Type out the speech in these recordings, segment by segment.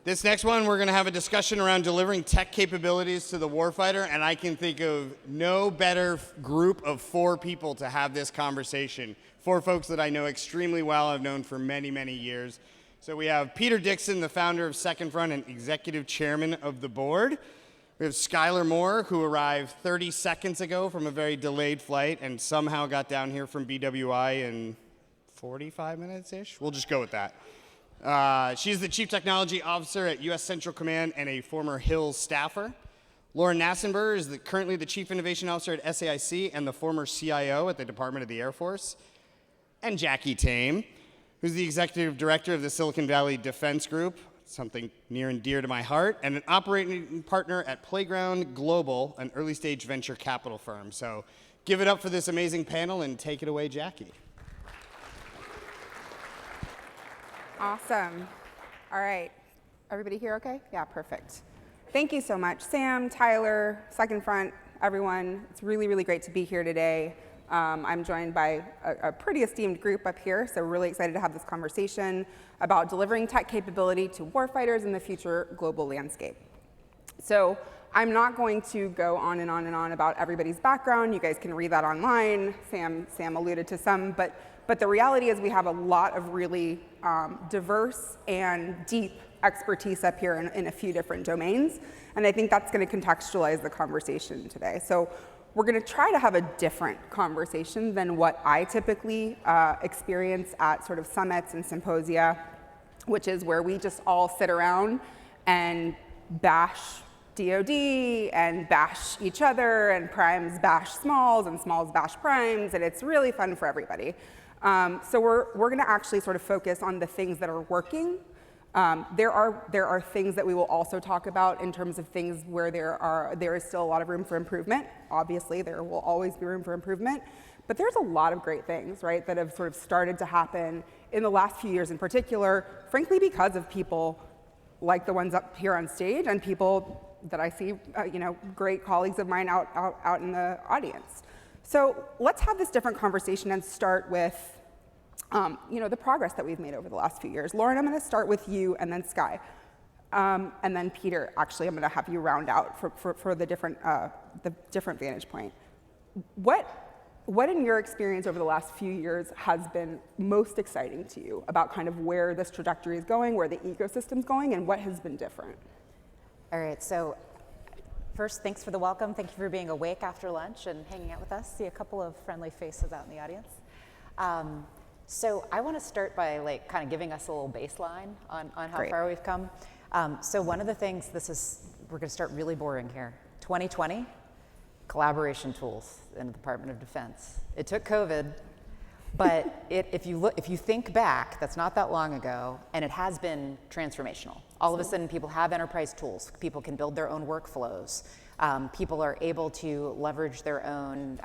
This next one, we're going to have a discussion around delivering tech capabilities to the warfighter, and I can think of no better group of 4 people to have this conversation. 4 folks that I know extremely well, I've known for many, many years. So we have Peter Dixon, the founder of Second Front and executive chairman of the board. We have Schuyler Moore, who arrived 30 seconds ago from a very delayed flight and somehow got down here from BWI in 45 minutes-ish. We'll just go with that. She's the Chief Technology Officer at U.S. Central Command and a former Hills staffer. Lauren Knausenberger is currently the Chief Innovation Officer at SAIC and the former CIO at the Department of the Air Force. And Jackie Tame, who's the Executive Director of the Silicon Valley Defense Group, something near and dear to my heart, and an operating partner at Playground Global, an early-stage venture capital firm. So give it up for this amazing panel and take it away, Jackie. Awesome. All right. Everybody here okay? Yeah, perfect. Thank you so much, Sam, Tyler, Second Front, everyone. It's really, really great to be here today. I'm joined by a pretty esteemed group up here, so we're really excited to have this conversation about delivering tech capability to warfighters in the future global landscape. So I'm not going to go on and on and on about everybody's background. You guys can read that online. Sam alluded to some, but the reality is we have a lot of really diverse and deep expertise up here in a few different domains, and I think that's going to contextualize the conversation today. So we're going to try to have a different conversation than what I typically experience at sort of summits and symposia, which is where we just all sit around and bash DoD and bash each other, and primes bash smalls and smalls bash primes, and it's really fun for everybody. So we're going to actually sort of focus on the things that are working. There are things that we will also talk about in terms of things where there is still a lot of room for improvement. Obviously, there will always be room for improvement, but there's a lot of great things, right, that have sort of started to happen in the last few years in particular, frankly, because of people like the ones up here on stage and people that I see, great colleagues of mine out in the audience. So let's have this different conversation and start with the progress that we've made over the last few years. Lauren, I'm going to start with you, and then Sky, and then Peter. Actually, I'm going to have you round out for the different vantage point. What in your experience over the last few years has been most exciting to you about kind of where this trajectory is going, where the ecosystem's going, and what has been different? All right. So first, thanks for the welcome. Thank you for being awake after lunch and hanging out with us. See a couple of friendly faces out in the audience. So I want to start by kind of giving us a little baseline on how Great. far we've come. So one of the things, we're going to start really boring here. 2020, collaboration tools in the Department of Defense. It took COVID, but if you think back, that's not that long ago, and it has been transformational. All of a sudden, people have enterprise tools. People can build their own workflows. People are able to leverage their own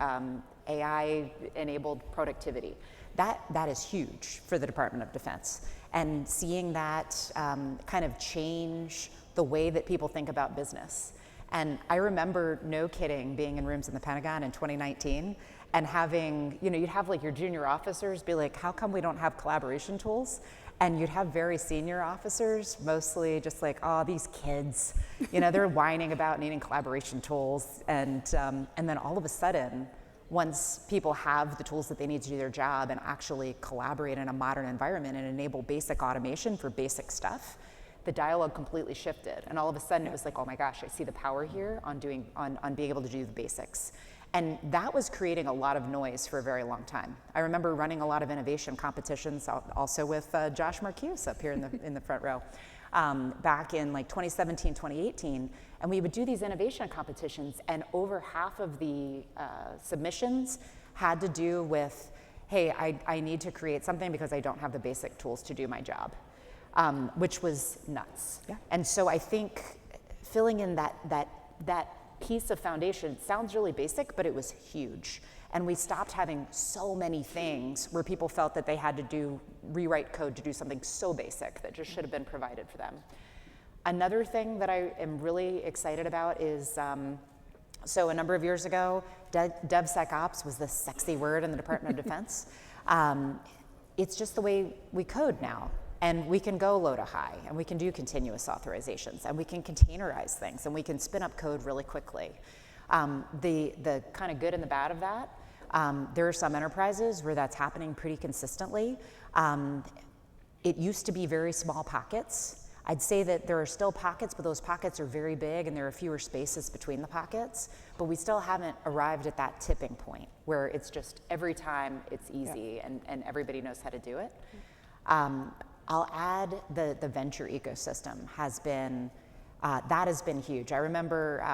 AI-enabled productivity. That is huge for the Department of Defense. And seeing that kind of change the way that people think about business. And I remember, no kidding, being in rooms in the Pentagon in 2019 and having, you'd have like your junior officers be like, how come we don't have collaboration tools? And you'd have very senior officers, mostly just like, oh, these kids, they're whining about needing collaboration tools. And then all of a sudden, once people have the tools that they need to do their job and actually collaborate in a modern environment and enable basic automation for basic stuff, the dialogue completely shifted. And all of a sudden it was like, oh my gosh, I see the power here on being able to do the basics. And that was creating a lot of noise for a very long time. I remember running a lot of innovation competitions, also with Josh Marcuse up here in the front row, back in like 2017, 2018. And we would do these innovation competitions, and over half of the submissions had to do with, hey, I need to create something because I don't have the basic tools to do my job, which was nuts. Yeah. And so I think filling in that piece of foundation sounds really basic, but it was huge. And we stopped having so many things where people felt that they had to rewrite code to do something so basic that just should have been provided for them. Another thing that I am really excited about is, so a number of years ago, DevSecOps was the sexy word in the Department of Defense. It's just the way we code now. And we can go low to high, and we can do continuous authorizations, and we can containerize things, and we can spin up code really quickly. The kind of good and the bad of that, there are some enterprises where that's happening pretty consistently. It used to be very small pockets. I'd say that there are still pockets, but those pockets are very big and there are fewer spaces between the pockets, but we still haven't arrived at that tipping point where it's just every time it's easy and everybody knows how to do it. I'll add the venture ecosystem has been, that has been huge. I remember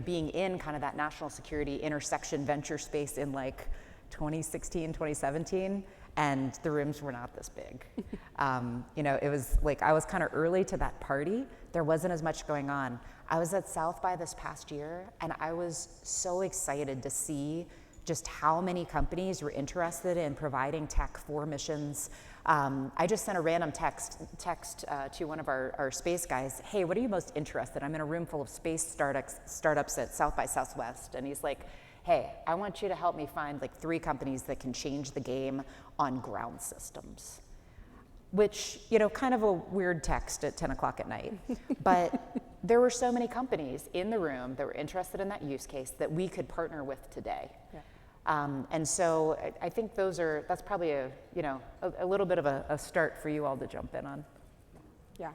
being in kind of that national security intersection venture space in like 2016, 2017, and the rooms were not this big. It was like I was kind of early to that party. There wasn't as much going on. I was at South by this past year, and I was so excited to see just how many companies were interested in providing tech for missions. I just sent a random text to one of our space guys, hey, what are you most interested in? I'm in a room full of space startups at South by Southwest, and he's like, hey, I want you to help me find like 3 companies that can change the game on ground systems. Which, kind of a weird text at 10 o'clock at night. But there were so many companies in the room that were interested in that use case that we could partner with today. Yeah. And so I think that's probably a little bit of a start for you all to jump in on. Yeah,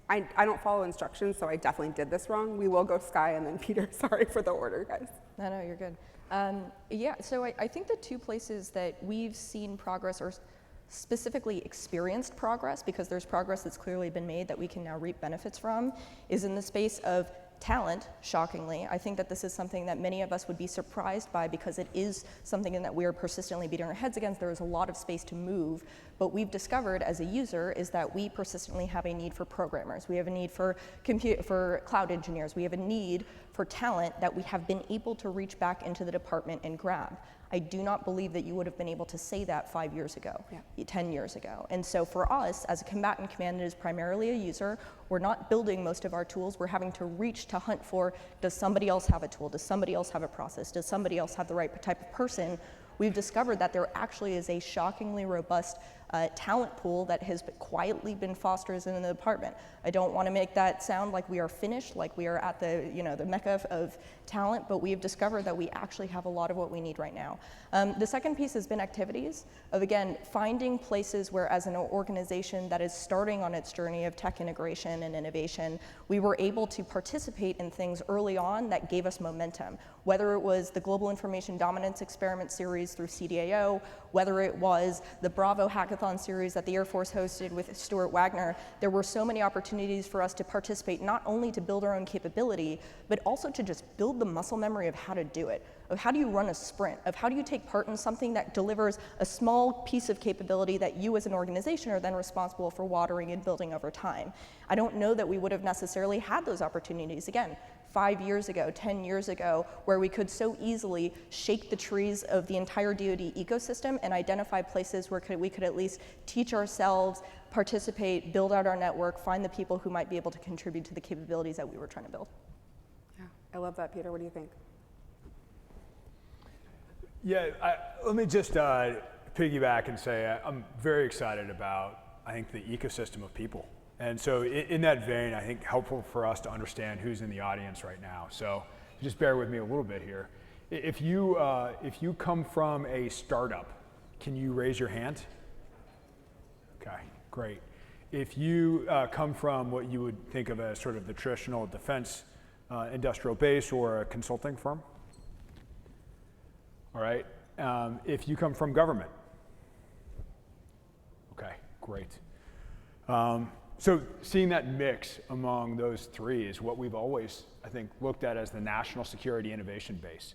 I don't follow instructions, so I definitely did this wrong. We will go Sky and then Peter. Sorry for the order, guys. No, you're good. So I think the 2 places that we've seen progress or specifically experienced progress, because there's progress that's clearly been made that we can now reap benefits from, is in the space of talent, shockingly. I think that this is something that many of us would be surprised by because it is something that we are persistently beating our heads against. There is a lot of space to move. What we've discovered as a user is that we persistently have a need for programmers. We have a need for cloud engineers. We have a need for talent that we have been able to reach back into the department and grab. I do not believe that you would have been able to say that 5 years ago, 10 years ago. And so for us, as a combatant command that is primarily a user, we're not building most of our tools. We're having to reach to hunt for, does somebody else have a tool? Does somebody else have a process? Does somebody else have the right type of person? We've discovered that there actually is a shockingly robust talent pool that has quietly been fostered in the department. I don't want to make that sound like we are finished, like we are at the mecca of talent, but we have discovered that we actually have a lot of what we need right now. The second piece has been activities of, again, finding places where, as an organization that is starting on its journey of tech integration and innovation, we were able to participate in things early on that gave us momentum. Whether it was the Global Information Dominance Experiment series through CDAO, whether it was the Bravo Hackathon series that the Air Force hosted with Stuart Wagner, there were so many opportunities for us to participate, not only to build our own capability, but also to just build the muscle memory of how to do it, of how do you run a sprint, of how do you take part in something that delivers a small piece of capability that you as an organization are then responsible for watering and building over time. I don't know that we would have necessarily had those opportunities, again, 5 years ago, 10 years ago, where we could so easily shake the trees of the entire DoD ecosystem and identify places where we could at least teach ourselves, participate, build out our network, find the people who might be able to contribute to the capabilities that we were trying to build. Yeah, I love that, Peter. What do you think? Yeah, let me just piggyback and say I'm very excited about, I think, the ecosystem of people. And so in that vein, I think helpful for us to understand who's in the audience right now. So just bear with me a little bit here. If you come from a startup, can you raise your hand? Okay, great. If you come from what you would think of as sort of the traditional defense industrial base or a consulting firm, all right. If you come from government, okay, great. So seeing that mix among those 3 is what we've always, I think, looked at as the national security innovation base,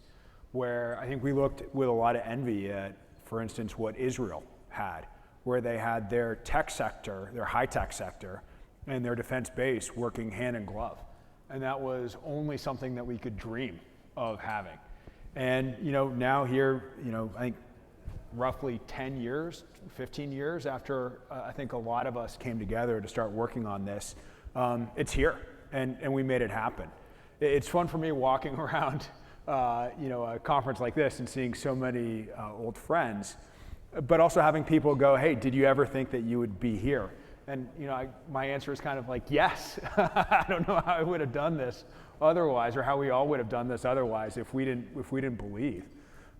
where I think we looked with a lot of envy at, for instance, what Israel had, where they had their tech sector, their high-tech sector, and their defense base working hand in glove. And that was only something that we could dream of having. And now here, I think roughly 10 years, 15 years after I think a lot of us came together to start working on this, it's here, and we made it happen. It's fun for me walking around a conference like this and seeing so many old friends. but also having people go, hey, did you ever think that you would be here? And my answer is kind of like, yes. I don't know how I would have done this otherwise, or how we all would have done this otherwise if we didn't believe.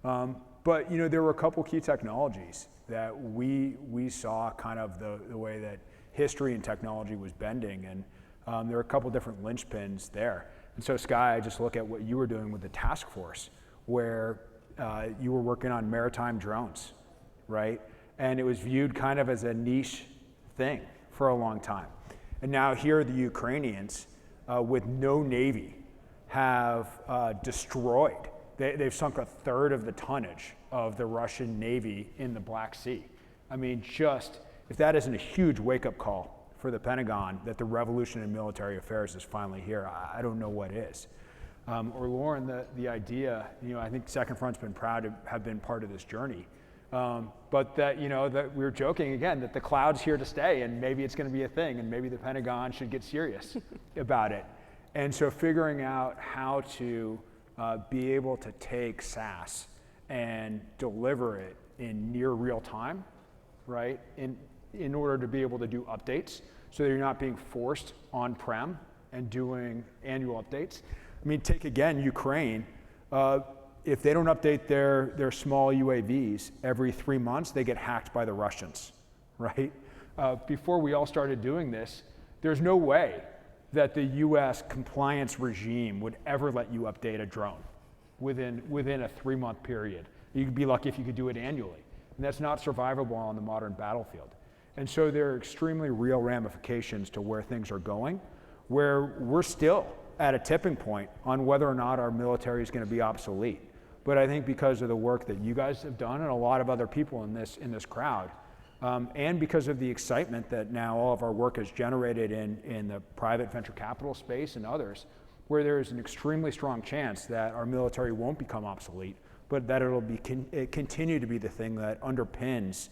But there were a couple key technologies that we saw kind of the way that history and technology was bending, and there were a couple different linchpins there. And so Sky, I just look at what you were doing with the task force, where you were working on maritime drones, right? And it was viewed kind of as a niche thing for a long time. And now here the Ukrainians, with no navy, have destroyed. They've sunk a third of the tonnage of the Russian Navy in the Black Sea. I mean, just, if that isn't a huge wake-up call for the Pentagon that the revolution in military affairs is finally here, I don't know what is. Or Lauren, the idea, I think Second Front's been proud to have been part of this journey. But that, that we were joking again, that the cloud's here to stay, and maybe it's going to be a thing, and maybe the Pentagon should get serious about it. And so figuring out how to be able to take SaaS and deliver it in near real time, right? In order to be able to do updates, so that you're not being forced on-prem and doing annual updates. I mean, take again Ukraine. If they don't update their small UAVs every 3 months, they get hacked by the Russians, right? Before we all started doing this, there's no way that the US compliance regime would ever let you update a drone within a 3-month period. You'd be lucky if you could do it annually. And that's not survivable on the modern battlefield. And so there are extremely real ramifications to where things are going, where we're still at a tipping point on whether or not our military is going to be obsolete. But I think because of the work that you guys have done and a lot of other people in this crowd, and because of the excitement that now all of our work has generated in the private venture capital space and others, where there is an extremely strong chance that our military won't become obsolete, but that it'll continue to be the thing that underpins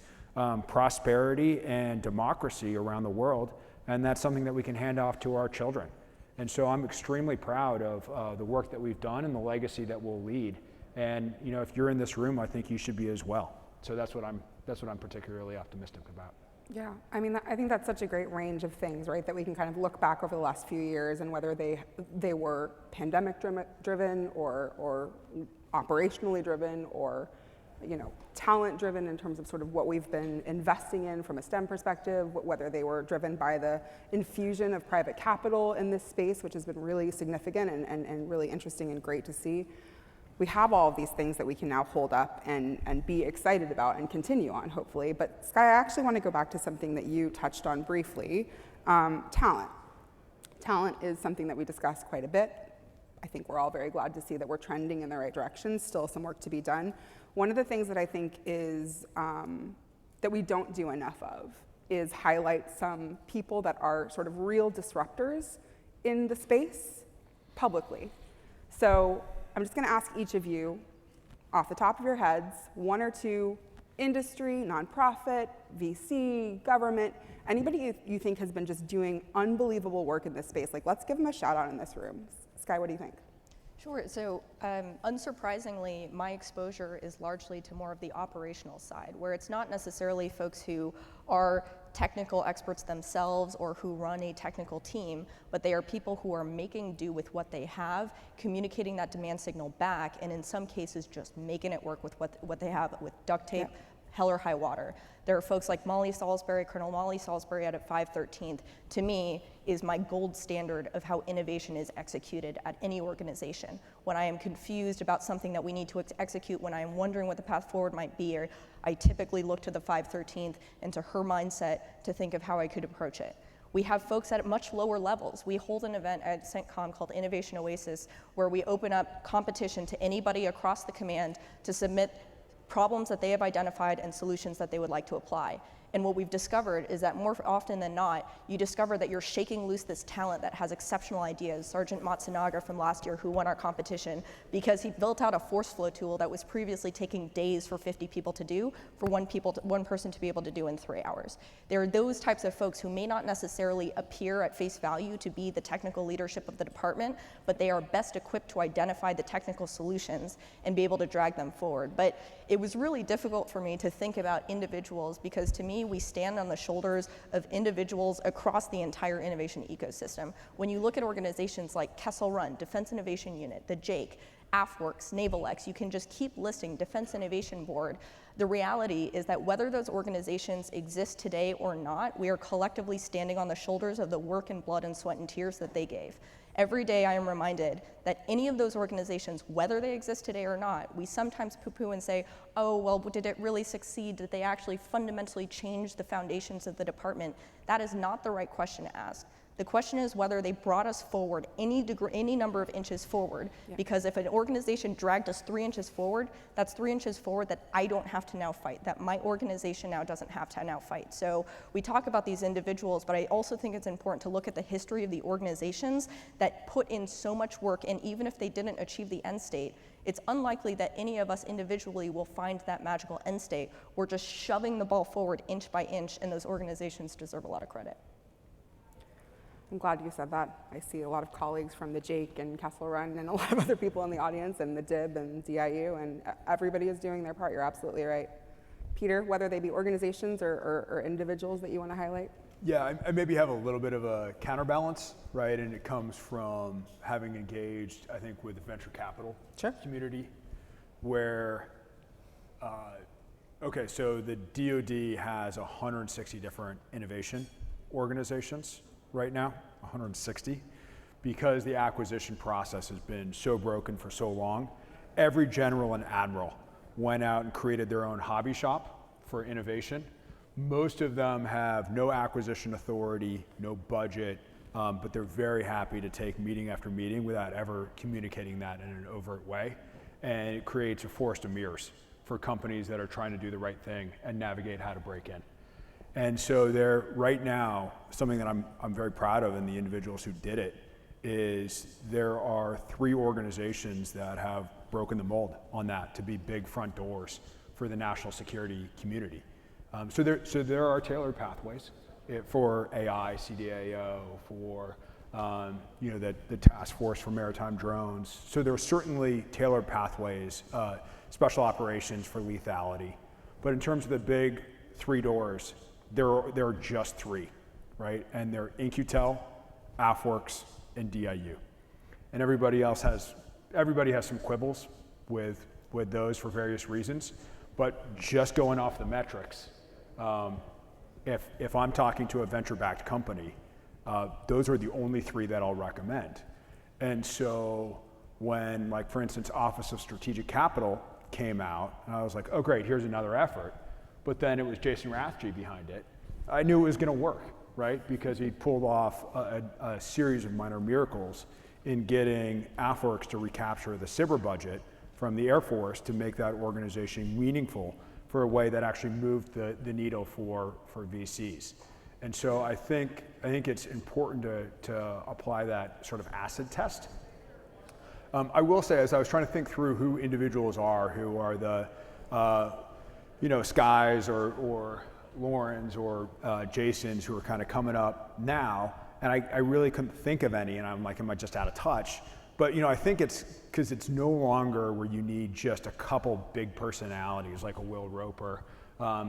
prosperity and democracy around the world, and that's something that we can hand off to our children. And so I'm extremely proud of the work that we've done and the legacy that we'll lead. And if you're in this room, I think you should be as well. So that's what I'm particularly optimistic about. Yeah, I mean, I think that's such a great range of things, right? That we can kind of look back over the last few years and whether they were pandemic driven or operationally driven or talent driven in terms of sort of what we've been investing in from a STEM perspective, whether they were driven by the infusion of private capital in this space, which has been really significant and really interesting and great to see. We have all of these things that we can now hold up and be excited about and continue on, hopefully. But Sky, I actually want to go back to something that you touched on briefly, talent. Talent is something that we discuss quite a bit. I think we're all very glad to see that we're trending in the right direction, still some work to be done. One of the things that I think is, that we don't do enough of is highlight some people that are sort of real disruptors in the space publicly. So I'm just going to ask each of you, off the top of your heads, one or two industry, nonprofit, VC, government, anybody you think has been just doing unbelievable work in this space. Like, let's give them a shout out in this room. Sky, what do you think? Sure. So unsurprisingly, my exposure is largely to more of the operational side, where it's not necessarily folks who are technical experts themselves or who run a technical team, but they are people who are making do with what they have, communicating that demand signal back, and in some cases just making it work with what they have with duct tape, yep. Hell or high water. There are folks like Molly Salisbury, Colonel Molly Salisbury out at 513th, to me, is my gold standard of how innovation is executed at any organization. When I am confused about something that we need to execute, when I am wondering what the path forward might be, I typically look to the 513th and to her mindset to think of how I could approach it. We have folks at much lower levels. We hold an event at CENTCOM called Innovation Oasis, where we open up competition to anybody across the command to submit problems that they have identified and solutions that they would like to apply. And what we've discovered is that more often than not, you discover that you're shaking loose this talent that has exceptional ideas. Sergeant Matsunaga from last year, who won our competition, because he built out a force flow tool that was previously taking days for 50 people to do, for one person to be able to do in 3 hours. There are those types of folks who may not necessarily appear at face value to be the technical leadership of the department, but they are best equipped to identify the technical solutions and be able to drag them forward. But it was really difficult for me to think about individuals, because to me, we stand on the shoulders of individuals across the entire innovation ecosystem. When you look at organizations like Kessel Run, Defense Innovation Unit, the JAIC, AFWorks, NavalX, you can just keep listing, Defense Innovation Board. The reality is that whether those organizations exist today or not, we are collectively standing on the shoulders of the work and blood and sweat and tears that they gave. Every day I am reminded that any of those organizations, whether they exist today or not, we sometimes poo-poo and say, oh, well, did it really succeed? Did they actually fundamentally change the foundations of the department? That is not the right question to ask. The question is whether they brought us forward any number of inches forward, because if an organization dragged us 3 inches forward, that's 3 inches forward that I don't have to now fight, that my organization now doesn't have to now fight. So we talk about these individuals, but I also think it's important to look at the history of the organizations that put in so much work, and even if they didn't achieve the end state, it's unlikely that any of us individually will find that magical end state. We're just shoving the ball forward inch by inch, and those organizations deserve a lot of credit. I'm glad you said that. I see a lot of colleagues from the JAIC and Kessel Run and a lot of other people in the audience, and the DIB and DIU, and everybody is doing their part. You're absolutely right. Peter, whether they be organizations or individuals that you want to highlight? Yeah, I maybe have a little bit of a counterbalance, right? And it comes from having engaged, I think, with the venture capital community, where, okay, so the DoD has 160 different innovation organizations right now, 160, because the acquisition process has been so broken for so long. Every general and admiral went out and created their own hobby shop for innovation. Most of them have no acquisition authority, no budget, but they're very happy to take meeting after meeting without ever communicating that in an overt way. And it creates a forest of mirrors for companies that are trying to do the right thing and navigate how to break in. And so there, right now, something that I'm very proud of, and the individuals who did it, is there are 3 organizations that have broken the mold on that to be big front doors for the national security community. So there are tailored pathways for AI, CDAO, for the task force for maritime drones. So there are certainly tailored pathways, special operations for lethality. But in terms of the big 3 doors, there are just 3, right? And they're In-Q-Tel, AFWorks, and DIU. And everybody has some quibbles with those for various reasons. But just going off the metrics, if I'm talking to a venture-backed company, those are the only 3 that I'll recommend. And so when, like, for instance, Office of Strategic Capital came out, and I was like, oh great, here's another effort. But then it was Jason Rathje behind it. I knew it was going to work, right? Because he pulled off a series of minor miracles in getting AFWorks to recapture the cyber budget from the Air Force to make that organization meaningful for a way that actually moved the needle for VCs. And so I think it's important to apply that sort of acid test. I will say, as I was trying to think through who individuals are, who are the Skies or Laurens or Jasons who are kind of coming up now, and I really couldn't think of any, and I'm like, am I just out of touch? But I think it's because it's no longer where you need just a couple big personalities like a Will Roper,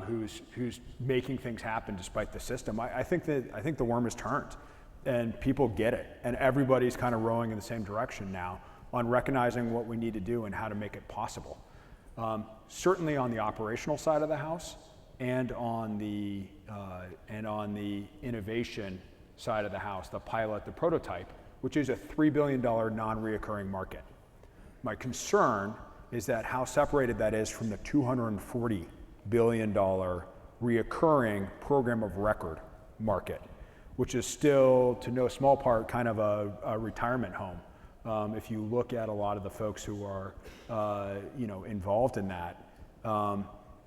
who's making things happen despite the system. I think the worm has turned, and people get it, and everybody's kind of rowing in the same direction now on recognizing what we need to do and how to make it possible. Certainly on the operational side of the house, and on the innovation side of the house, the pilot, the prototype, which is a $3 billion non-reoccurring market. My concern is that how separated that is from the $240 billion reoccurring program of record market, which is still, to no small part, kind of a retirement home. If you look at a lot of the folks who are involved in that,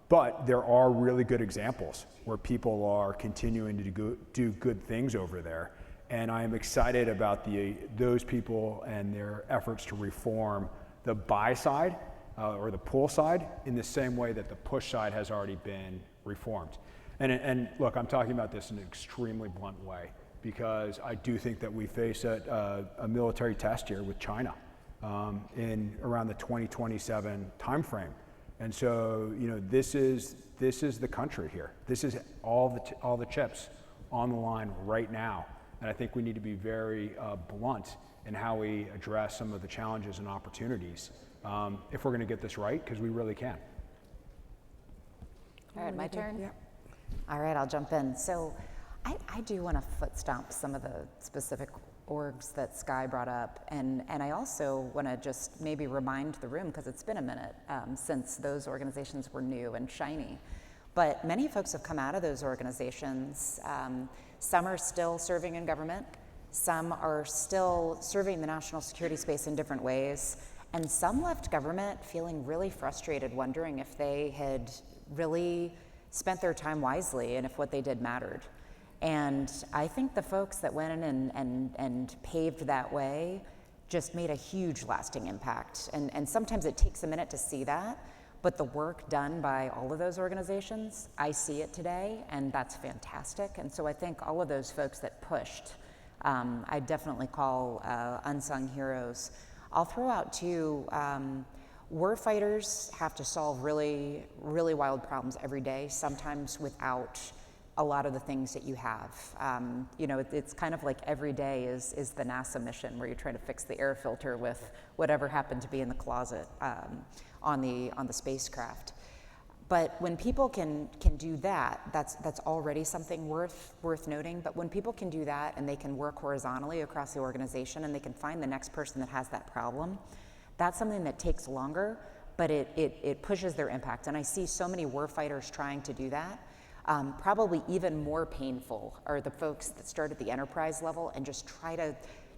But there are really good examples where people are continuing to do good things over there. And I am excited about those people and their efforts to reform the buy side or the pull side in the same way that the push side has already been reformed. And look, I'm talking about this in an extremely blunt way because I do think that we face a military test here with China in around the 2027 timeframe. And so, this is the country here. This is all the chips on the line right now. And I think we need to be very blunt in how we address some of the challenges and opportunities if we're going to get this right, because we really can. All right, my turn? Yeah. All right, I'll jump in. So I do want to foot stomp some of the specific orgs that Sky brought up. And I also want to just maybe remind the room, because it's been a minute since those organizations were new and shiny. But many folks have come out of those organizations. Some are still serving in government. Some are still serving the national security space in different ways. And some left government feeling really frustrated, wondering if they had really spent their time wisely and if what they did mattered. And I think the folks that went in and paved that way just made a huge lasting impact. And sometimes it takes a minute to see that, but the work done by all of those organizations, I see it today, and that's fantastic. And so I think all of those folks that pushed, I definitely call unsung heroes. I'll throw out too, warfighters have to solve really, really wild problems every day, sometimes without a lot of the things that you have. It's kind of like every day is the NASA mission where you're trying to fix the air filter with whatever happened to be in the closet on the spacecraft. But when people can do that, that's already something worth noting. But when people can do that and they can work horizontally across the organization and they can find the next person that has that problem, that's something that takes longer, but it pushes their impact. And I see so many warfighters trying to do that. Probably even more painful are the folks that start at the enterprise level and just try to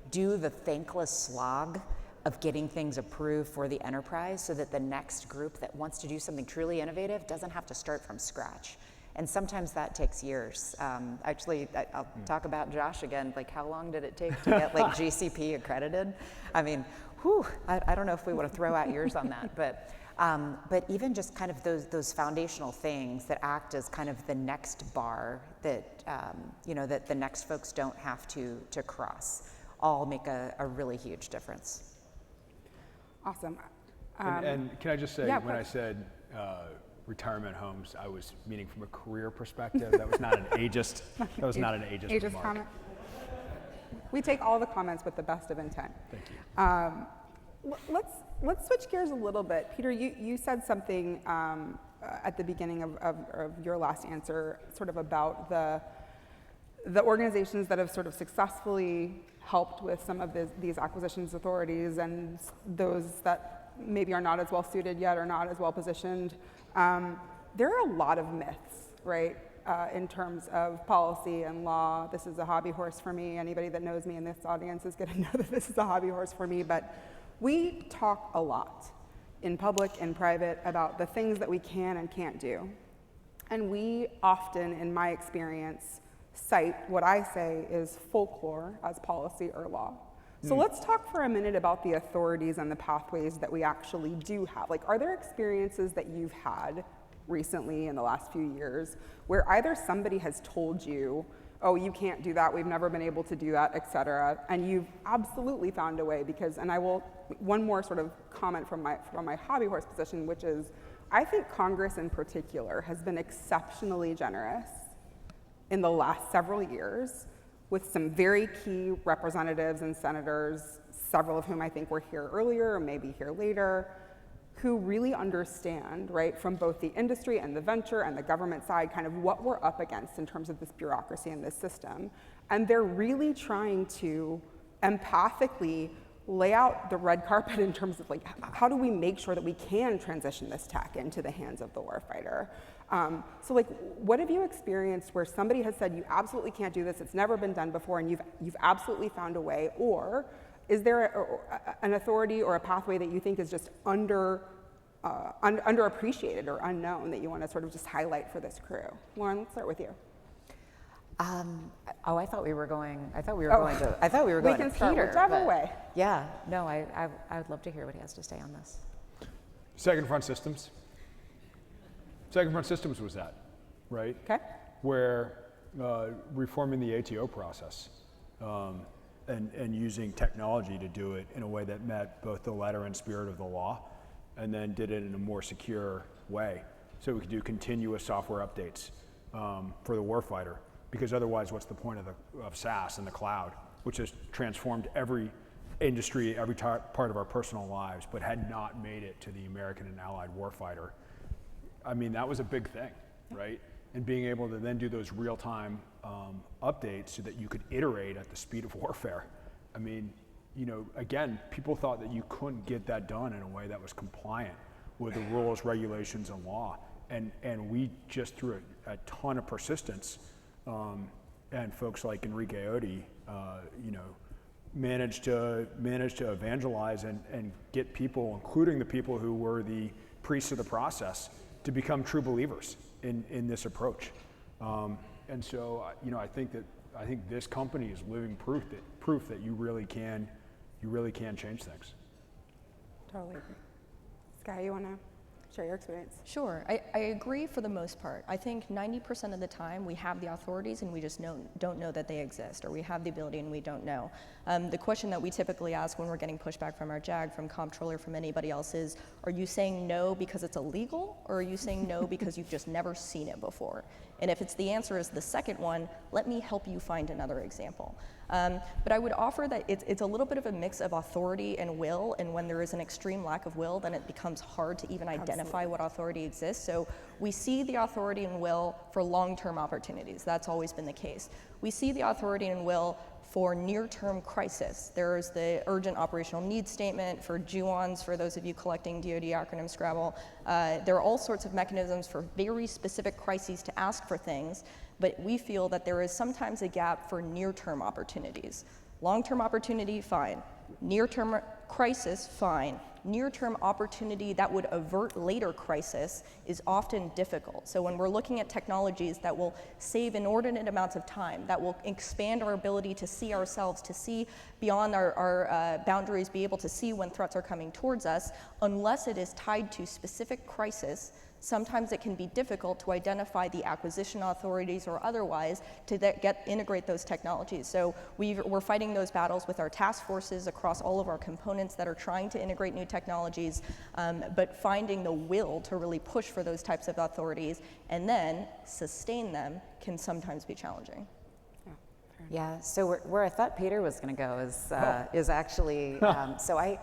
do the thankless slog of getting things approved for the enterprise so that the next group that wants to do something truly innovative doesn't have to start from scratch. And sometimes that takes years. Actually, I'll talk about Josh again. Like, how long did it take to get like GCP accredited? I mean, I don't know if we want to throw out years on that, but even just kind of those foundational things that act as kind of the next bar that that the next folks don't have to cross, all make a really huge difference. Awesome. And can I just say, yeah, when I said retirement homes, I was meaning from a career perspective. That was not an ageist. That was not an ageist remark. Comment. We take all the comments with the best of intent. Thank you. Let's switch gears a little bit. Peter, you said something at the beginning of your last answer, sort of about the organizations that have sort of successfully helped with some of these acquisitions authorities and those that maybe are not as well suited yet or not as well positioned. There are a lot of myths, right, in terms of policy and law. This is a hobby horse for me. Anybody that knows me in this audience is going to know that this is a hobby horse for me. But we talk a lot in public and private about the things that we can and can't do. And we often, in my experience, cite what I say is folklore as policy or law. So let's talk for a minute about the authorities and the pathways that we actually do have. Like, are there experiences that you've had recently in the last few years where either somebody has told you, oh, you can't do that, we've never been able to do that, et cetera, and you've absolutely found a way? Because, and I will, one more sort of comment from my hobby horse position, which is, I think Congress in particular has been exceptionally generous in the last several years with some very key representatives and senators, several of whom I think were here earlier or maybe here later, who really understand, right, from both the industry and the venture and the government side, kind of what we're up against in terms of this bureaucracy and this system. And they're really trying to empathically lay out the red carpet in terms of, like, how do we make sure that we can transition this tech into the hands of the warfighter? So, like, what have you experienced where somebody has said, you absolutely can't do this, it's never been done before, and you've absolutely found a way? Or is there an authority or a pathway that you think is just underappreciated or unknown that you want to sort of just highlight for this crew? Lauren, let's start with you. I thought we were going. I thought we were Oh. going to. I thought we were going We can to start Peter. whichever but way. Yeah. No. I would love to hear what he has to say on this. Second front systems. Second front systems was that, right? Okay. Where reforming the ATO process and using technology to do it in a way that met both the letter and spirit of the law, and then did it in a more secure way, so we could do continuous software updates for the warfighter. Because otherwise, what's the point of SaaS and the cloud, which has transformed every industry, every part of our personal lives, but had not made it to the American and Allied warfighter? I mean, that was a big thing, right? And being able to then do those real-time updates so that you could iterate at the speed of warfare. I mean, you know, again, people thought that you couldn't get that done in a way that was compliant with the rules, regulations, and law. And we just, through a ton of persistence, and folks like Enrique Odi, you know, managed to evangelize and get people, including the people who were the priests of the process, to become true believers in this approach. And so, you know, I think this company is living proof that you really can change things. Totally agree. Sky, you want to share your experience? Sure, I agree for the most part. I think 90% of the time we have the authorities and we just don't know that they exist, or we have the ability and we don't know. The question that we typically ask when we're getting pushback from our JAG, from comptroller, from anybody else is, are you saying no because it's illegal, or are you saying no because you've just never seen it before? And if it's the answer is the second one, let me help you find another example. But I would offer that it's a little bit of a mix of authority and will, and when there is an extreme lack of will, then it becomes hard to even identify what authority exists. So we see the authority and will for long-term opportunities. That's always been the case. We see the authority and will for near-term crisis. There's the urgent operational needs statement for JUONs, for those of you collecting DoD acronym Scrabble. There are all sorts of mechanisms for very specific crises to ask for things, but we feel that there is sometimes a gap for near-term opportunities. Long-term opportunity, fine. Near-term crisis, fine. Near-term opportunity that would avert later crisis is often difficult. So when we're looking at technologies that will save inordinate amounts of time, that will expand our ability to see ourselves, to see beyond our boundaries, be able to see when threats are coming towards us, unless it is tied to specific crisis, sometimes it can be difficult to identify the acquisition authorities or otherwise to integrate those technologies. So we're fighting those battles with our task forces across all of our components that are trying to integrate new technologies, but finding the will to really push for those types of authorities and then sustain them can sometimes be challenging. Yeah, so where I thought Peter was going to go is actually, so I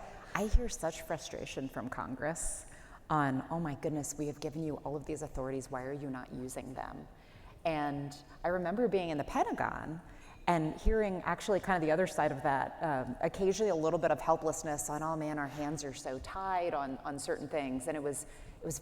hear such frustration from Congress on, oh my goodness, we have given you all of these authorities, why are you not using them? And I remember being in the Pentagon and hearing actually kind of the other side of that, occasionally a little bit of helplessness on, oh man, our hands are so tied on certain things. And it was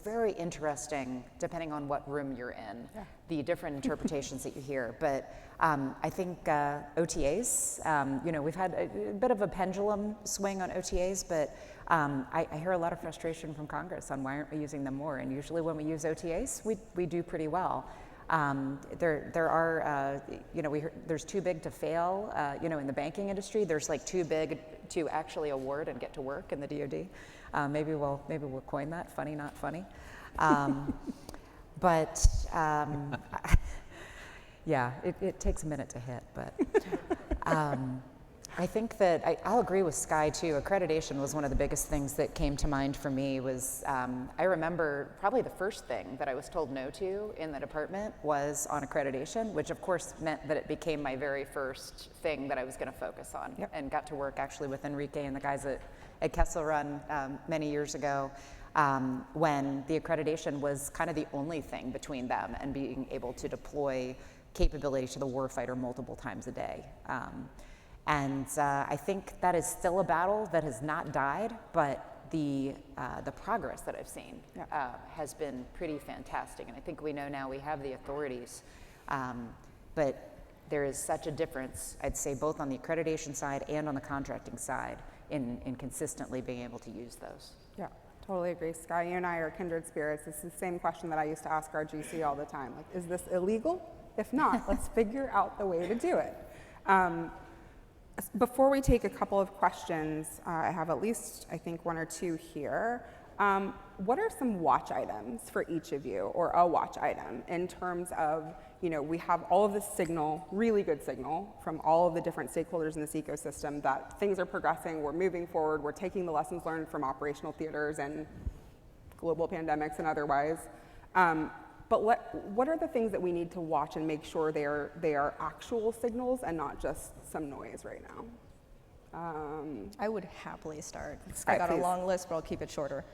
very interesting, depending on what room you're in, the different interpretations that you hear. But I think OTAs, you know, we've had a bit of a pendulum swing on OTAs, but I hear a lot of frustration from Congress on why aren't we using them more? And usually when we use OTAs, we do pretty well. There are, you know, there's too big to fail, you know, in the banking industry. There's like too big to actually award and get to work in the DoD. Maybe we'll coin that, funny, not funny. But yeah, it takes a minute to hit, but I think that I'll agree with Sky too. Accreditation was one of the biggest things that came to mind for me. Was I remember probably the first thing that I was told no to in the department was on accreditation, which of course meant that it became my very first thing that I was going to focus on, and got to work actually with Enrique and the guys at Kessel Run many years ago, when the accreditation was kind of the only thing between them and being able to deploy capability to the warfighter multiple times a day. And I think that is still a battle that has not died, but the progress that I've seen has been pretty fantastic. And I think we know now we have the authorities, but there is such a difference, I'd say, both on the accreditation side and on the contracting side in consistently being able to use those. Yeah, Totally agree, Sky. You and I are kindred spirits. It's the same question that I used to ask our GC all the time. Like, is this illegal? If not, let's figure out the way to do it. Before we take a couple of questions, I have at least, I think, one or two here. What are some watch items for each of you, or a watch item, in terms of, we have all of this signal, really good signal, from all of the different stakeholders in this ecosystem that things are progressing, we're moving forward, we're taking the lessons learned from operational theaters and global pandemics and otherwise. But what are the things that we need to watch and make sure they are actual signals and not just some noise right now? I would happily start. Sky, I got please. a long list, but I'll keep it shorter.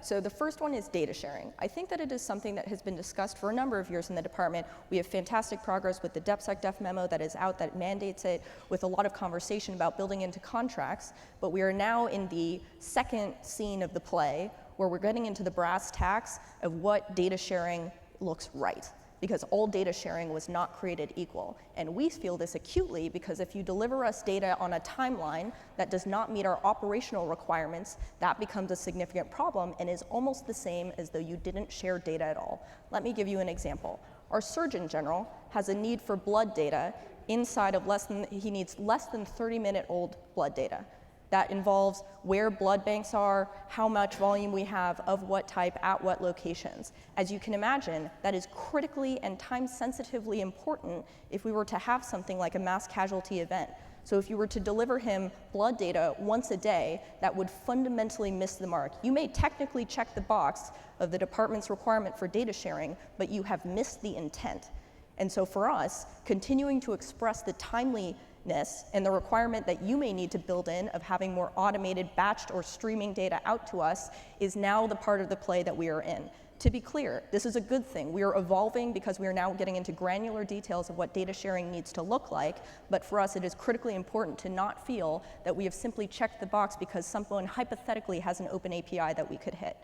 So the first one is data sharing. I think that it is something that has been discussed for a number of years in the department. We have fantastic progress with the DevSecOps memo that is out that mandates it, with a lot of conversation about building into contracts, but we are now in the second scene of the play where we're getting into the brass tacks of what data sharing looks right, because all data sharing was not created equal. And we feel this acutely because if you deliver us data on a timeline that does not meet our operational requirements, that becomes a significant problem and is almost the same as though you didn't share data at all. Let me give you an example. Our Surgeon General has a need for blood data inside of he needs less than 30-minute-old blood data. That involves where blood banks are, how much volume we have, of what type, at what locations. As you can imagine, that is critically and time-sensitively important if we were to have something like a mass casualty event. So if you were to deliver him blood data once a day, that would fundamentally miss the mark. You may technically check the box of the department's requirement for data sharing, but you have missed the intent. And so for us, continuing to express the timeliness and the requirement that you may need to build in of having more automated batched or streaming data out to us is now the part of the play that we are in. To be clear, this is a good thing. We are evolving because we are now getting into granular details of what data sharing needs to look like, but for us it is critically important to not feel that we have simply checked the box because someone hypothetically has an open API that we could hit.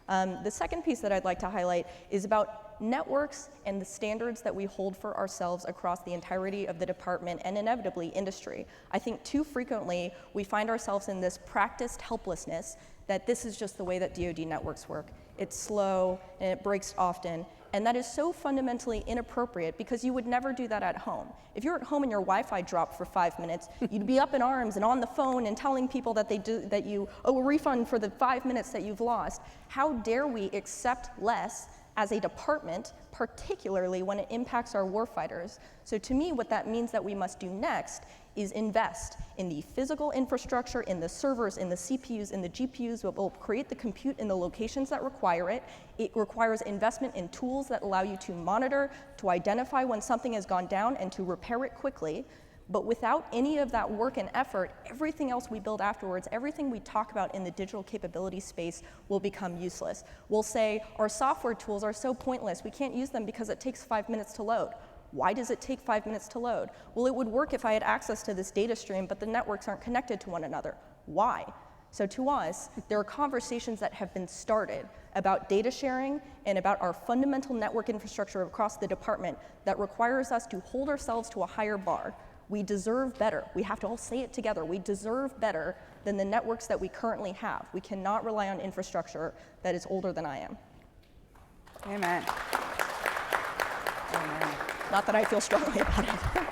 The second piece that I'd like to highlight is about networks and the standards that we hold for ourselves across the entirety of the department and inevitably industry. I think too frequently we find ourselves in this practiced helplessness that this is just the way that DoD networks work. It's slow and it breaks often, and that is so fundamentally inappropriate because you would never do that at home. If you're at home and your Wi-Fi dropped for 5 minutes, you'd be up in arms and on the phone and telling people that you owe a refund for the 5 minutes that you've lost. How dare we accept less as a department, particularly when it impacts our warfighters? So to me, what that means that we must do next is invest in the physical infrastructure, in the servers, in the CPUs, in the GPUs that will create the compute in the locations that require it. It requires investment in tools that allow you to monitor, to identify when something has gone down, and to repair it quickly. But without any of that work and effort, everything else we build afterwards, everything we talk about in the digital capability space will become useless. We'll say, our software tools are so pointless, we can't use them because it takes 5 minutes to load. Why does it take 5 minutes to load? Well, it would work if I had access to this data stream, but the networks aren't connected to one another. Why? So to us, there are conversations that have been started about data sharing and about our fundamental network infrastructure across the department that requires us to hold ourselves to a higher bar. We deserve better. We have to all say it together. We deserve better than the networks that we currently have. We cannot rely on infrastructure that is older than I am. Amen. Amen. Not that I feel strongly about it.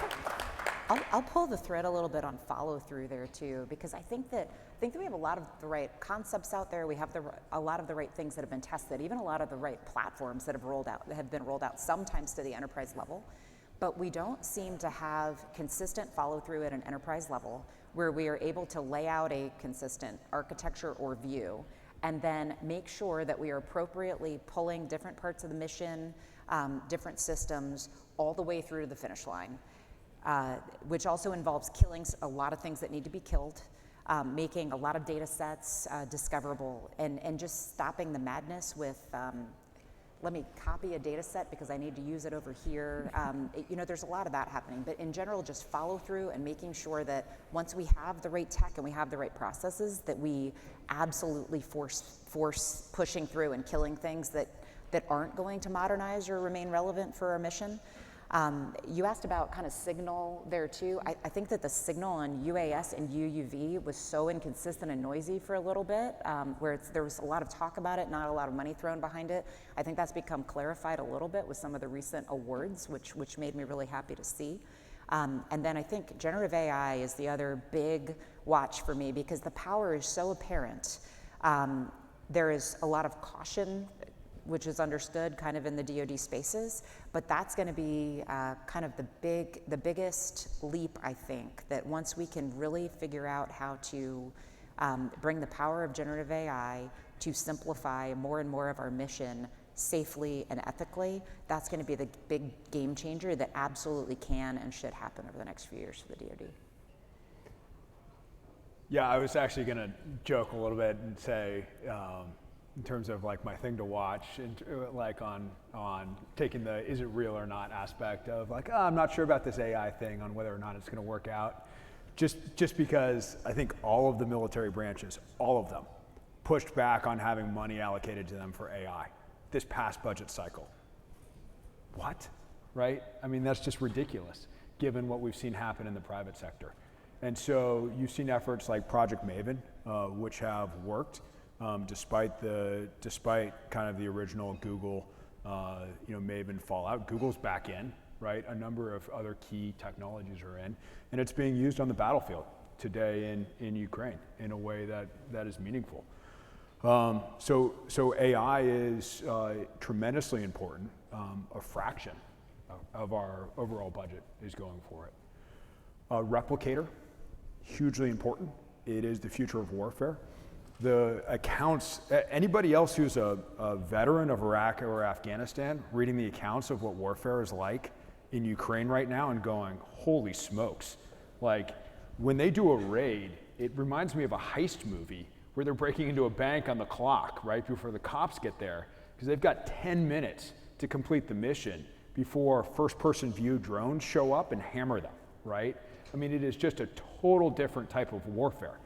I'll pull the thread a little bit on follow through there too, because I think that we have a lot of the right concepts out there. We have a lot of the right things that have been tested, even a lot of the right platforms that have been rolled out sometimes to the enterprise level. But we don't seem to have consistent follow through at an enterprise level where we are able to lay out a consistent architecture or view and then make sure that we are appropriately pulling different parts of the mission, different systems, all the way through to the finish line, which also involves killing a lot of things that need to be killed, making a lot of data sets discoverable, and just stopping the madness with, let me copy a data set because I need to use it over here. There's a lot of that happening, but in general, just follow through and making sure that once we have the right tech and we have the right processes, that we absolutely force pushing through and killing things that aren't going to modernize or remain relevant for our mission. You asked about kind of signal there too. I think that the signal on UAS and UUV was so inconsistent and noisy for a little bit, where there was a lot of talk about it, not a lot of money thrown behind it. I think that's become clarified a little bit with some of the recent awards, which made me really happy to see. And then I think generative AI is the other big watch for me because the power is so apparent. There is a lot of caution, which is understood kind of in the DoD spaces, but that's going to be kind of the biggest leap, I think, that once we can really figure out how to bring the power of generative AI to simplify more and more of our mission safely and ethically, that's going to be the big game changer that absolutely can and should happen over the next few years for the DoD. Yeah, I was actually going to joke a little bit and say, in terms of like my thing to watch, and like on taking the is it real or not aspect of like, oh, I'm not sure about this AI thing on whether or not it's going to work out, just because I think all of the military branches, all of them, pushed back on having money allocated to them for AI this past budget cycle. What? Right? I mean, that's just ridiculous given what we've seen happen in the private sector. And so you've seen efforts like Project Maven, which have worked despite kind of the original Google, Maven fallout. Google's back in, right? A number of other key technologies are in, and it's being used on the battlefield today in Ukraine in a way that is meaningful. So AI is tremendously important. A fraction of our overall budget is going for it. Replicator, hugely important. It is the future of warfare. The accounts, anybody else who's a veteran of Iraq or Afghanistan, reading the accounts of what warfare is like in Ukraine right now and going, holy smokes. Like, when they do a raid, it reminds me of a heist movie where they're breaking into a bank on the clock, right, before the cops get there, because they've got 10 minutes to complete the mission before first-person view drones show up and hammer them, right? I mean, it is just a total different type of warfare.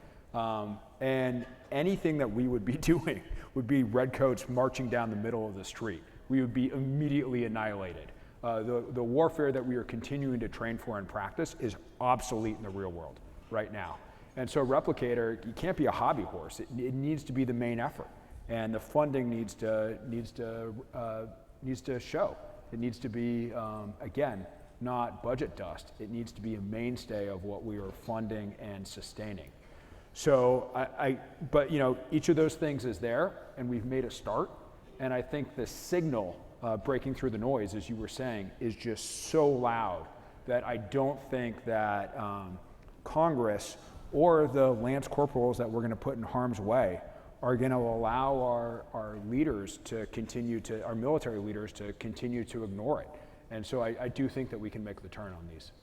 And anything that we would be doing would be redcoats marching down the middle of the street. We would be immediately annihilated. The warfare that we are continuing to train for and practice is obsolete in the real world right now. And so Replicator, you can't be a hobby horse. It needs to be the main effort, and the funding needs to show. It needs to be again, not budget dust. It needs to be a mainstay of what we are funding and sustaining. So but each of those things is there, and we've made a start. And I think the signal breaking through the noise, as you were saying, is just so loud that I don't think that Congress or the lance corporals that we're going to put in harm's way are going to allow our leaders to continue to, our military leaders to continue to ignore it. And so I do think that we can make the turn on these.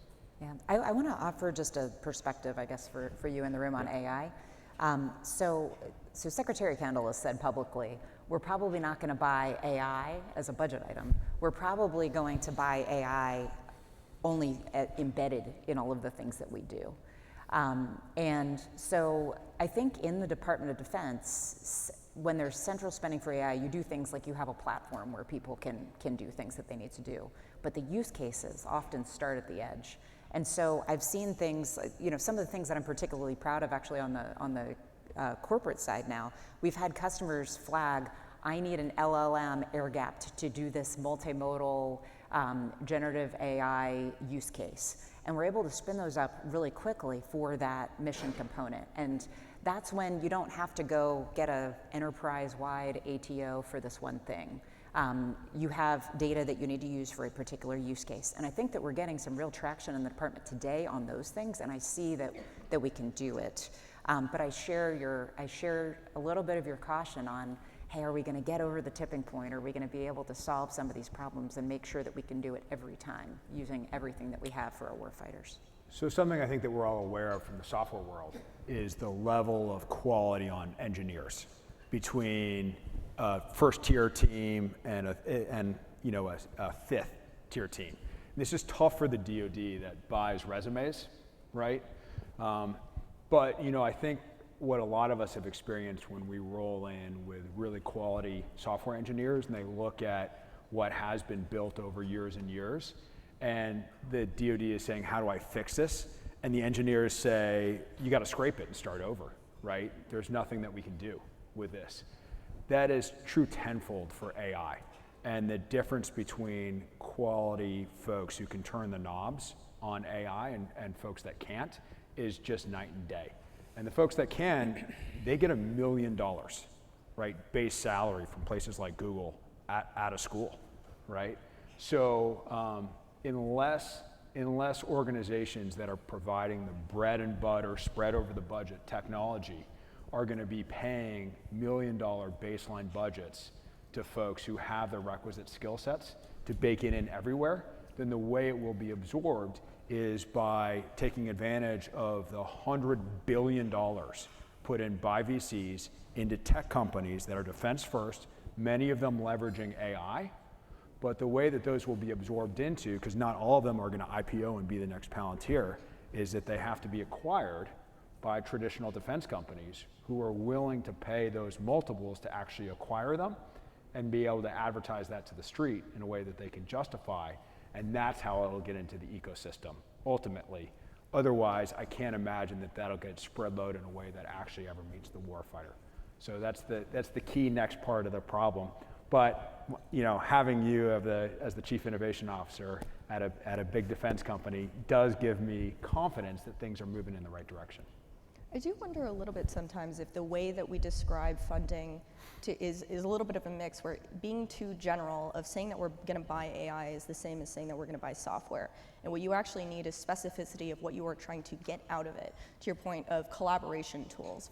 Yeah, I want to offer just a perspective, I guess, for you in the room on AI. So Secretary Kendall has said publicly, we're probably not going to buy AI as a budget item. We're probably going to buy AI only embedded in all of the things that we do. And so I think in the Department of Defense, when there's central spending for AI, you do things like you have a platform where people can do things that they need to do. But the use cases often start at the edge. And so I've seen things, some of the things that I'm particularly proud of actually on the corporate side now, we've had customers flag, I need an LLM air-gapped to do this multimodal generative AI use case. And we're able to spin those up really quickly for that mission component. And that's when you don't have to go get an enterprise-wide ATO for this one thing. You have data that you need to use for a particular use case. And I think that we're getting some real traction in the department today on those things, and I see that we can do it. But I share a little bit of your caution on, hey, are we going to get over the tipping point? Are we going to be able to solve some of these problems and make sure that we can do it every time using everything that we have for our warfighters? So something I think that we're all aware of from the software world is the level of quality on engineers between a first-tier team and a fifth-tier team. And this is tough for the DoD that buys resumes, right? But I think what a lot of us have experienced when we roll in with really quality software engineers and they look at what has been built over years and years, and the DoD is saying, how do I fix this? And the engineers say, you got to scrape it and start over, right? There's nothing that we can do with this. That is true tenfold for AI. And the difference between quality folks who can turn the knobs on AI and folks that can't is just night and day. And the folks that can, they get $1 million, right, base salary from places like Google out of school, right? So unless organizations that are providing the bread and butter, spread over the budget technology are going to be paying $1 million baseline budgets to folks who have the requisite skill sets to bake it in everywhere, then the way it will be absorbed is by taking advantage of the $100 billion put in by VCs into tech companies that are defense first, many of them leveraging AI. But the way that those will be absorbed into, because not all of them are going to IPO and be the next Palantir, is that they have to be acquired by traditional defense companies who are willing to pay those multiples to actually acquire them and be able to advertise that to the street in a way that they can justify. And that's how it'll get into the ecosystem, ultimately. Otherwise, I can't imagine that that'll get spread load in a way that actually ever meets the warfighter. So that's the key next part of the problem. But having you as the chief innovation officer at a big defense company does give me confidence that things are moving in the right direction. I do wonder a little bit sometimes if the way that we describe funding is a little bit of a mix, where being too general of saying that we're going to buy AI is the same as saying that we're going to buy software. And what you actually need is specificity of what you are trying to get out of it, to your point of collaboration tools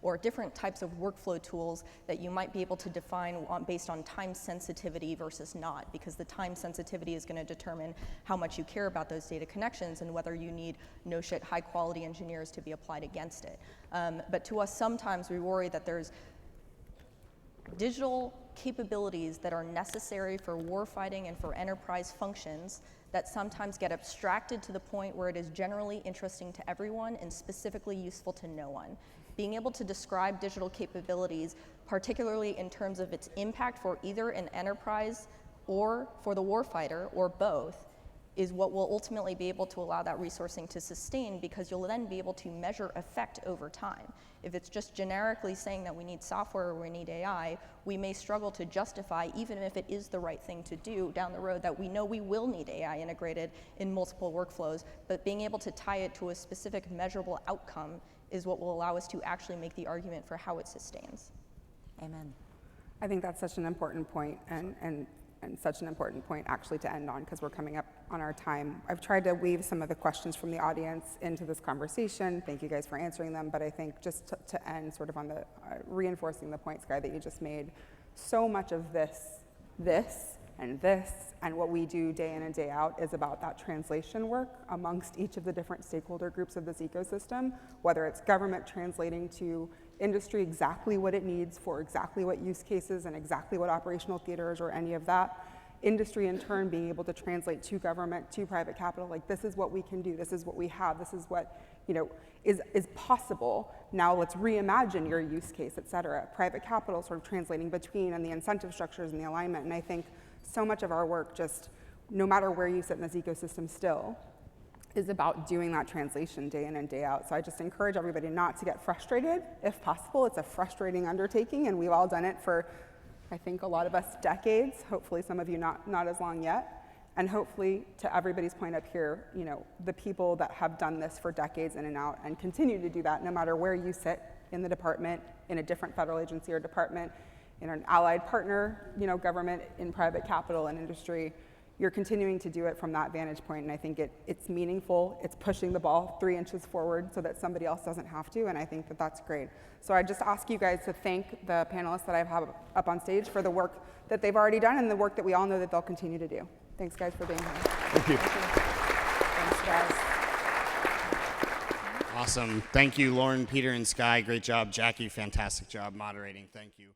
or different types of workflow tools that you might be able to define based on time sensitivity versus not, because the time sensitivity is going to determine how much you care about those data connections and whether you need high quality engineers to be applied against it. But to us, sometimes we worry that there's digital capabilities that are necessary for warfighting and for enterprise functions that sometimes get abstracted to the point where it is generally interesting to everyone and specifically useful to no one. Being able to describe digital capabilities, particularly in terms of its impact for either an enterprise or for the warfighter or both, is what will ultimately be able to allow that resourcing to sustain, because you'll then be able to measure effect over time. If it's just generically saying that we need software or we need AI, we may struggle to justify, even if it is the right thing to do down the road, that we know we will need AI integrated in multiple workflows, but being able to tie it to a specific measurable outcome is what will allow us to actually make the argument for how it sustains. Amen. I think that's such an important point, and such an important point actually to end on, because we're coming up on our time. I've tried to weave some of the questions from the audience into this conversation. Thank you guys for answering them, but I think just to end sort of on the reinforcing the point, Sky, that you just made, so much of this, and what we do day in and day out is about that translation work amongst each of the different stakeholder groups of this ecosystem, whether it's government translating to industry exactly what it needs for exactly what use cases and exactly what operational theaters or any of that. Industry in turn being able to translate to government, to private capital, like this is what we can do, this is what we have, this is what is possible. Now let's reimagine your use case, et cetera. Private capital sort of translating between, and the incentive structures and the alignment. And I think so much of our work, just no matter where you sit in this ecosystem still, is about doing that translation day in and day out. So I just encourage everybody not to get frustrated, if possible. It's a frustrating undertaking, and we've all done it for, I think, a lot of us, decades. Hopefully some of you not as long yet. And hopefully, to everybody's point up here, the people that have done this for decades in and out and continue to do that, no matter where you sit in the department, in a different federal agency or department, in an allied partner, government, in private capital and industry, you're continuing to do it from that vantage point, and I think it's meaningful. It's pushing the ball 3 inches forward so that somebody else doesn't have to, and I think that that's great. So I just ask you guys to thank the panelists that I have up on stage for the work that they've already done and the work that we all know that they'll continue to do. Thanks, guys, for being here. Thank you. Thanks, guys. Awesome. Thank you, Lauren, Peter, and Sky. Great job. Jackie, fantastic job moderating. Thank you.